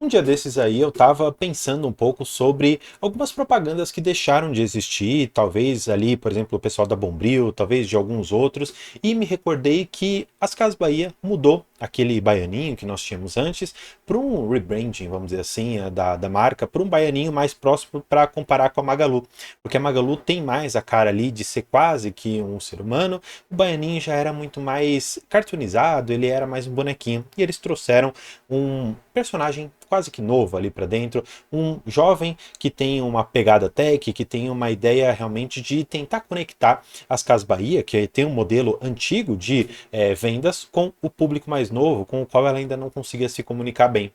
Um dia desses aí eu estava pensando um pouco sobre algumas propagandas que deixaram de existir, talvez ali, por exemplo, o pessoal da Bombril, talvez de alguns outros, e me recordei que as Casas Bahia mudou aquele baianinho que nós tínhamos antes para um rebranding, vamos dizer assim, da marca, para um baianinho mais próximo para comparar com a Magalu, porque a Magalu tem mais a cara ali de ser quase que um ser humano, o baianinho já era muito mais cartoonizado, ele era mais um bonequinho, e eles trouxeram um personagem quase que novo ali para dentro, um jovem que tem uma pegada tech, que tem uma ideia realmente de tentar conectar as Casas Bahia, que tem um modelo antigo de vendas, com o público mais novo, com o qual ela ainda não conseguia se comunicar bem.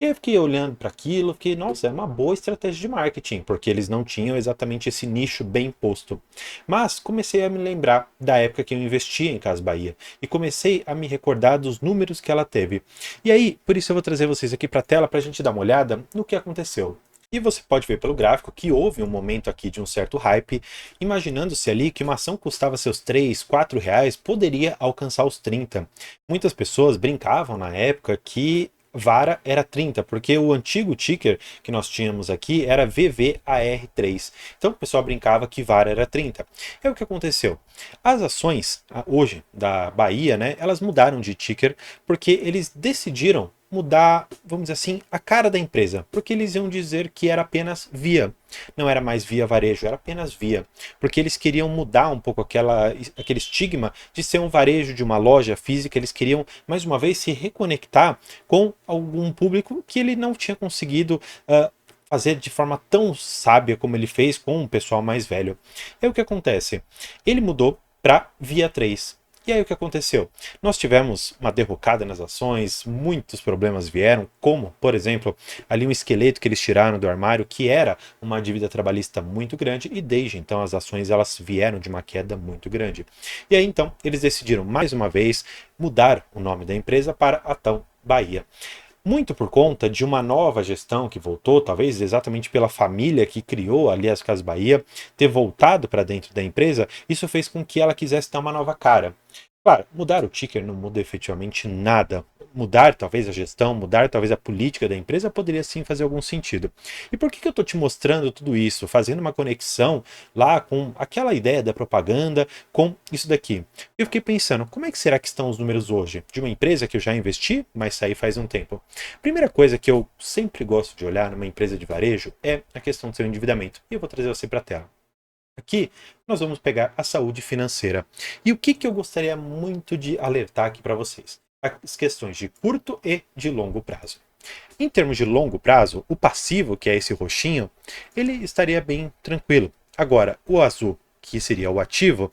E aí eu fiquei olhando para aquilo, fiquei, nossa, é uma boa estratégia de marketing, porque eles não tinham exatamente esse nicho bem posto. Mas comecei a me lembrar da época que eu investia em Casa Bahia e comecei a me recordar dos números que ela teve. E aí, por isso eu vou trazer vocês aqui para a tela para a gente dar uma olhada no que aconteceu. E você pode ver pelo gráfico que houve um momento aqui de um certo hype, imaginando-se ali que uma ação custava seus 3, 4 reais, poderia alcançar os 30. Muitas pessoas brincavam na época que vara era 30, porque o antigo ticker que nós tínhamos aqui era VVAR3. Então o pessoal brincava que vara era 30. É o que aconteceu. As ações hoje da Bahia, né, elas mudaram de ticker porque eles decidiram mudar, vamos dizer assim, a cara da empresa, porque eles iam dizer que era apenas Via, não era mais Via Varejo, era apenas Via, porque eles queriam mudar um pouco aquele estigma de ser um varejo de uma loja física, eles queriam mais uma vez se reconectar com algum público que ele não tinha conseguido fazer de forma tão sábia como ele fez com o pessoal mais velho. É o que acontece. Ele mudou para Via 3. E aí o que aconteceu? Nós tivemos uma derrocada nas ações, muitos problemas vieram, como, por exemplo, ali um esqueleto que eles tiraram do armário, que era uma dívida trabalhista muito grande, e desde então as ações elas vieram de uma queda muito grande. E aí então eles decidiram mais uma vez mudar o nome da empresa para Atão Bahia. Muito por conta de uma nova gestão que voltou, talvez exatamente pela família que criou ali as Casas Bahia, ter voltado para dentro da empresa, isso fez com que ela quisesse dar uma nova cara. Claro, mudar o ticker não muda efetivamente nada. Mudar talvez a gestão, mudar talvez a política da empresa poderia sim fazer algum sentido. E por que eu estou te mostrando tudo isso? Fazendo uma conexão lá com aquela ideia da propaganda, com isso daqui. Eu fiquei pensando, como é que será que estão os números hoje? De uma empresa que eu já investi, mas saí faz um tempo. Primeira coisa que eu sempre gosto de olhar numa empresa de varejo é a questão do seu endividamento. E eu vou trazer você para a tela. Aqui nós vamos pegar a saúde financeira. E o que eu gostaria muito de alertar aqui para vocês? As questões de curto e de longo prazo. Em termos de longo prazo, o passivo, que é esse roxinho, ele estaria bem tranquilo. Agora, o azul, que seria o ativo,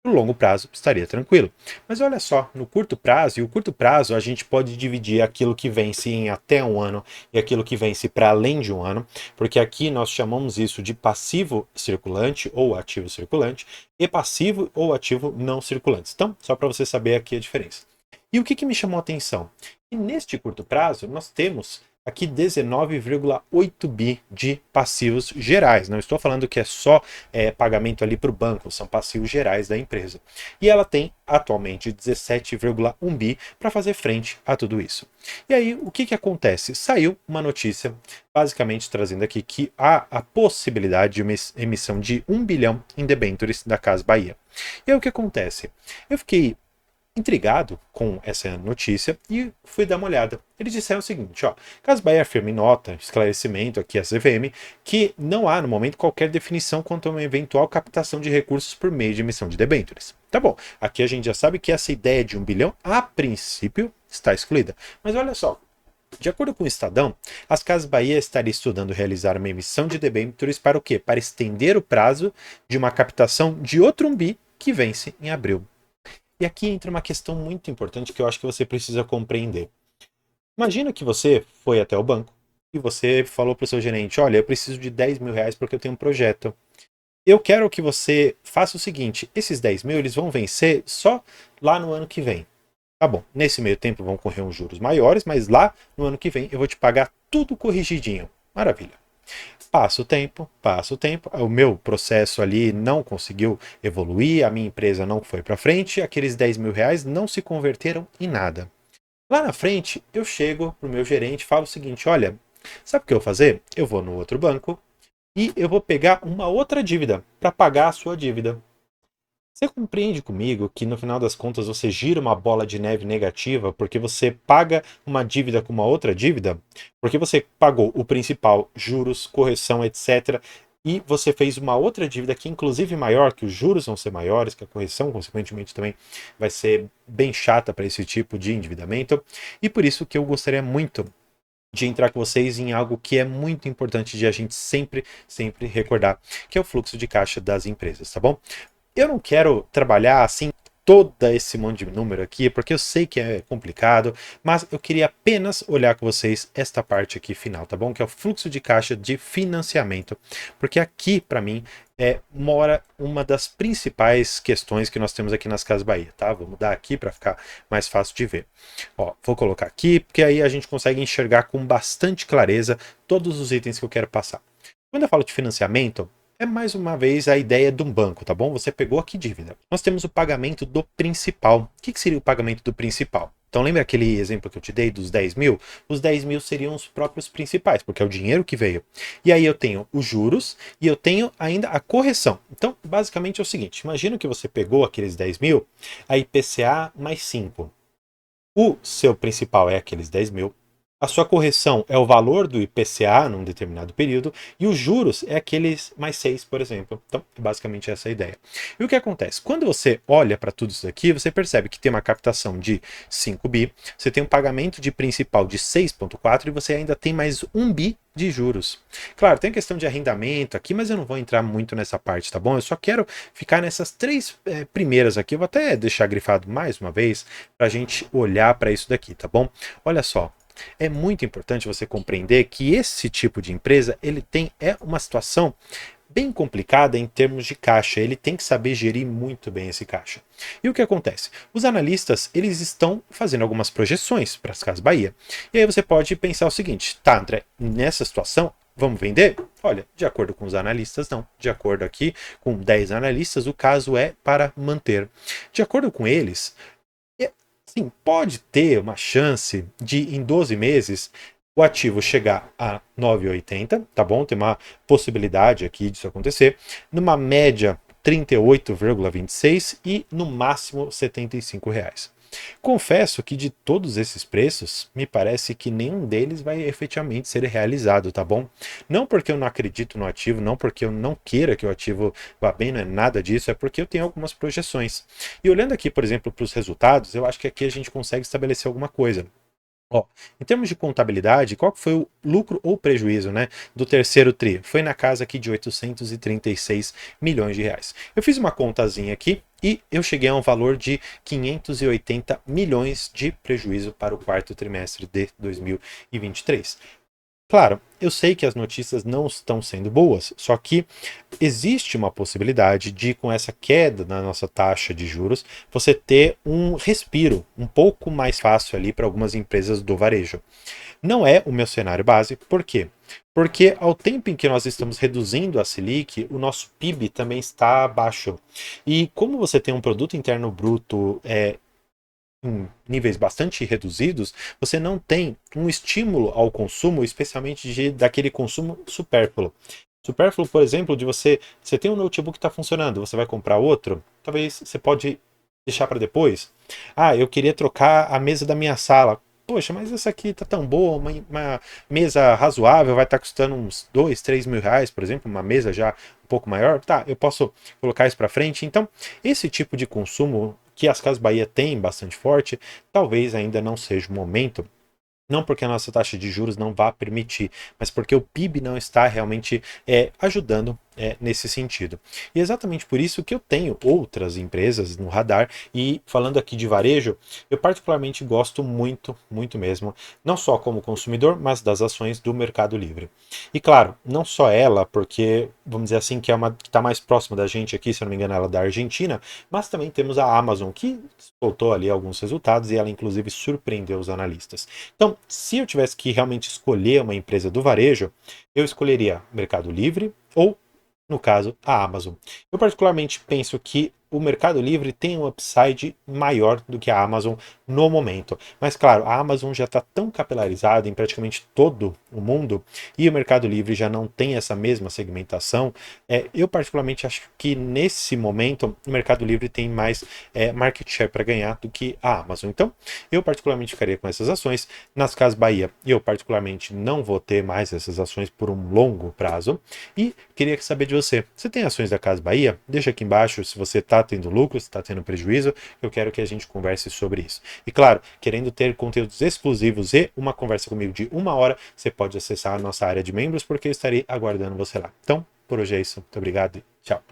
no longo prazo estaria tranquilo. Mas olha só, no curto prazo, e o curto prazo a gente pode dividir aquilo que vence em até um ano e aquilo que vence para além de um ano, porque aqui nós chamamos isso de passivo circulante ou ativo circulante e passivo ou ativo não circulante. Então, só para você saber aqui a diferença. E o que me chamou a atenção? E neste curto prazo, nós temos aqui 19,8 bi de passivos gerais. Não estou falando que é só pagamento ali para o banco, são passivos gerais da empresa. E ela tem atualmente 17,1 bi para fazer frente a tudo isso. E aí, o que acontece? Saiu uma notícia, basicamente trazendo aqui que há a possibilidade de uma emissão de 1 bilhão em debêntures da Casa Bahia. E aí, o que acontece? Eu fiquei intrigado com essa notícia e fui dar uma olhada. Eles disseram o seguinte, ó, Casas Bahia afirma em nota, esclarecimento aqui à CVM, que não há no momento qualquer definição quanto a uma eventual captação de recursos por meio de emissão de debêntures. Tá bom, aqui a gente já sabe que essa ideia de 1 bilhão, a princípio, está excluída. Mas olha só, de acordo com o Estadão, as Casas Bahia estariam estudando realizar uma emissão de debêntures para o quê? Para estender o prazo de uma captação de outro 1 bi que vence em abril. E aqui entra uma questão muito importante que eu acho que você precisa compreender. Imagina que você foi até o banco e você falou para o seu gerente, olha, eu preciso de 10 mil reais porque eu tenho um projeto. Eu quero que você faça o seguinte, esses 10 mil eles vão vencer só lá no ano que vem. Tá bom, nesse meio tempo vão correr uns juros maiores, mas lá no ano que vem eu vou te pagar tudo corrigidinho. Maravilha. Passa o tempo, o meu processo ali não conseguiu evoluir, a minha empresa não foi para frente, aqueles 10 mil reais não se converteram em nada. Lá na frente, eu chego pro meu gerente e falo o seguinte: olha, sabe o que eu vou fazer? Eu vou no outro banco e eu vou pegar uma outra dívida para pagar a sua dívida. Você compreende comigo que no final das contas você gira uma bola de neve negativa porque você paga uma dívida com uma outra dívida? Porque você pagou o principal, juros, correção, etc. E você fez uma outra dívida que, inclusive, maior, que os juros vão ser maiores, que a correção, consequentemente, também vai ser bem chata para esse tipo de endividamento. E por isso que eu gostaria muito de entrar com vocês em algo que é muito importante de a gente sempre recordar, que é o fluxo de caixa das empresas, tá bom? Eu não quero trabalhar assim todo esse monte de número aqui, porque eu sei que é complicado, mas eu queria apenas olhar com vocês esta parte aqui final, tá bom? Que é o fluxo de caixa de financiamento, porque aqui, para mim, mora uma das principais questões que nós temos aqui nas Casas Bahia, tá? Vou mudar aqui para ficar mais fácil de ver. Ó, vou colocar aqui, porque aí a gente consegue enxergar com bastante clareza todos os itens que eu quero passar. Quando eu falo de financiamento, é mais uma vez a ideia de um banco, tá bom? Você pegou aqui dívida. Nós temos o pagamento do principal. O que seria o pagamento do principal? Então lembra aquele exemplo que eu te dei dos 10 mil? Os 10 mil seriam os próprios principais, porque é o dinheiro que veio. E aí eu tenho os juros e eu tenho ainda a correção. Então, basicamente é o seguinte: imagina que você pegou aqueles 10 mil, a IPCA mais 5. O seu principal é aqueles 10 mil. A sua correção é o valor do IPCA num determinado período e os juros é aqueles mais 6, por exemplo. Então, basicamente essa é a ideia. E o que acontece? Quando você olha para tudo isso aqui, você percebe que tem uma captação de 5 bi, você tem um pagamento de principal de 6,4 e você ainda tem mais 1 bi de juros. Claro, tem questão de arrendamento aqui, mas eu não vou entrar muito nessa parte, tá bom? Eu só quero ficar nessas três primeiras aqui. Eu vou até deixar grifado mais uma vez para a gente olhar para isso daqui, tá bom? Olha só. É muito importante você compreender que esse tipo de empresa ele tem uma situação bem complicada em termos de caixa. Ele tem que saber gerir muito bem esse caixa. E o que acontece? Os analistas eles estão fazendo algumas projeções para as Casas Bahia. E aí você pode pensar o seguinte: tá, André, nessa situação vamos vender? Olha, de acordo com os analistas, não. De acordo aqui com 10 analistas, o caso é para manter. De acordo com eles, sim, pode ter uma chance de, em 12 meses, o ativo chegar a 9,80, tá bom? Tem uma possibilidade aqui disso acontecer. Numa média, 38,26 e no máximo R$ 75. Confesso que de todos esses preços, me parece que nenhum deles vai efetivamente ser realizado, tá bom? Não porque eu não acredito no ativo, não porque eu não queira que o ativo vá bem, não é nada disso, é porque eu tenho algumas projeções. E olhando aqui, por exemplo, para os resultados, eu acho que aqui a gente consegue estabelecer alguma coisa. Ó, em termos de contabilidade, qual foi o lucro ou prejuízo, né, do terceiro tri? Foi na casa aqui de 836 milhões de reais. Eu fiz uma contazinha aqui e eu cheguei a um valor de 580 milhões de prejuízo para o quarto trimestre de 2023. Claro, eu sei que as notícias não estão sendo boas, só que existe uma possibilidade de, com essa queda na nossa taxa de juros, você ter um respiro um pouco mais fácil ali para algumas empresas do varejo. Não é o meu cenário base, por quê? Porque ao tempo em que nós estamos reduzindo a Selic, o nosso PIB também está baixo. E como você tem um produto interno bruto em níveis bastante reduzidos, você não tem um estímulo ao consumo, especialmente daquele consumo supérfluo. Supérfluo, por exemplo, de você tem um notebook que está funcionando, você vai comprar outro, talvez você pode deixar para depois. Ah, eu queria trocar a mesa da minha sala. Poxa, mas essa aqui tá tão boa, uma mesa razoável, vai estar custando uns 2, 3 mil reais, por exemplo, uma mesa já um pouco maior. Tá, eu posso colocar isso para frente. Então, esse tipo de consumo que as Casas Bahia têm bastante forte, talvez ainda não seja o momento. Não porque a nossa taxa de juros não vá permitir, mas porque o PIB não está realmente ajudando nesse sentido. E é exatamente por isso que eu tenho outras empresas no radar. E falando aqui de varejo, eu particularmente gosto muito, muito mesmo, não só como consumidor, mas das ações do Mercado Livre. E claro, não só ela, porque vamos dizer assim que é uma que está mais próxima da gente aqui, se eu não me engano, ela é da Argentina, mas também temos a Amazon que soltou ali alguns resultados e ela inclusive surpreendeu os analistas. Então, se eu tivesse que realmente escolher uma empresa do varejo, eu escolheria Mercado Livre ou, no caso, a Amazon. Eu particularmente penso que o Mercado Livre tem um upside maior do que a Amazon no momento. Mas claro, a Amazon já está tão capilarizada em praticamente todo o mundo e o Mercado Livre já não tem essa mesma segmentação. Eu particularmente acho que nesse momento o Mercado Livre tem mais market share para ganhar do que a Amazon. Então, eu particularmente ficaria com essas ações. Nas Casas Bahia, eu particularmente não vou ter mais essas ações por um longo prazo. E queria saber de você. Você tem ações da Casas Bahia? Deixa aqui embaixo se você está tendo lucro, se está tendo prejuízo. Eu quero que a gente converse sobre isso. E claro, querendo ter conteúdos exclusivos e uma conversa comigo de 1 hora, você pode acessar a nossa área de membros, porque eu estarei aguardando você lá. Então, por hoje é isso. Muito obrigado e tchau.